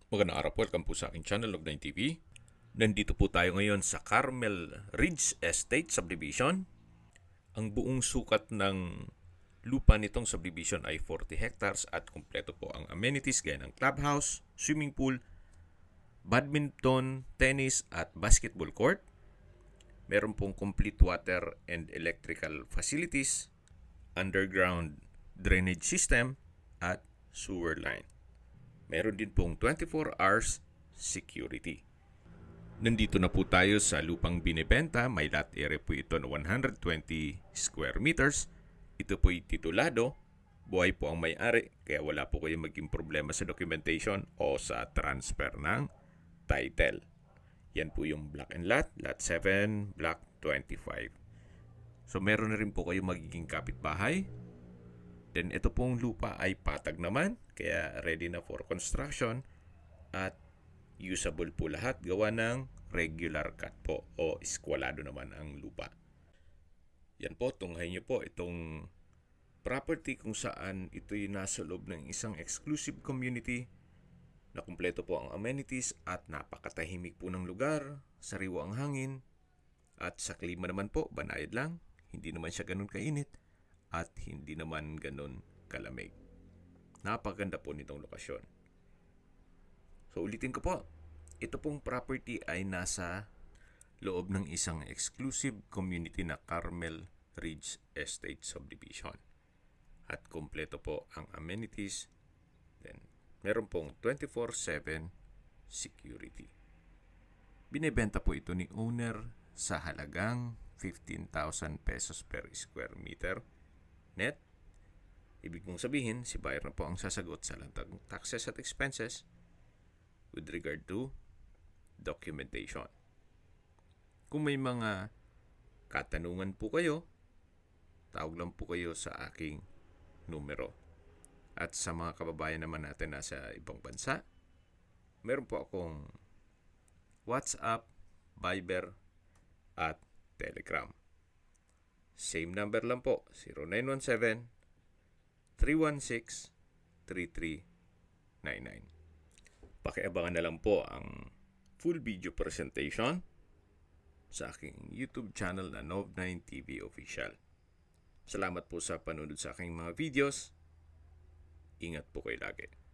Magandang araw po, welcome po sa aking channel, Log9 TV. Nandito po tayo ngayon sa Carmel Ridge Estate Subdivision. Ang buong sukat ng lupa nitong subdivision ay 40 hectares at kumpleto po ang amenities gaya ng clubhouse, swimming pool, badminton, tennis at basketball court. Meron pong complete water and electrical facilities, underground drainage system at sewer line. Meron din pong 24 hours security. Nandito na po tayo sa lupang binibenta. May lot area po ito na 120 square meters. Ito po'y titulado. Buhay po ang may-ari, kaya wala po kayong maging problema sa documentation o sa transfer ng title. Yan po yung block and lot, lot 7, block 25. So meron na rin po kayong magiging kapitbahay. Then ito pong lupa ay patag naman, kaya ready na for construction at usable po lahat, gawa ng regular cut po o eskwalado naman ang lupa. Yan po, tunghayin nyo po itong property kung saan ito'y nasa loob ng isang exclusive community na kumpleto po ang amenities at napakatahimik po ng lugar, sariwa ang hangin at sa klima naman po, banayad lang, hindi naman siya ganun kainit at hindi naman ganun kalamig. Napaganda po nitong lokasyon. So ulitin ko po, ito pong property ay nasa loob ng isang exclusive community na Carmel Ridge Estate Subdivision. At kumpleto po ang amenities. Then, meron pong 24/7 security. Binebenta po ito ni owner sa halagang 15,000 pesos per square meter net. Ibig mong sabihin, si buyer na po ang sasagot sa lahat ng taxes at expenses with regard to documentation. Kung may mga katanungan po kayo, tawag lang po kayo sa aking numero. At sa mga kababayan naman natin nasa ibang bansa, meron po akong WhatsApp, Viber, at Telegram. Same number lang po, 0917-316-3399. Pakiabangan na lang po ang full video presentation sa aking YouTube channel na Log9 TV Official. Salamat po sa panunod sa aking mga videos. Ingat po kayo lagi.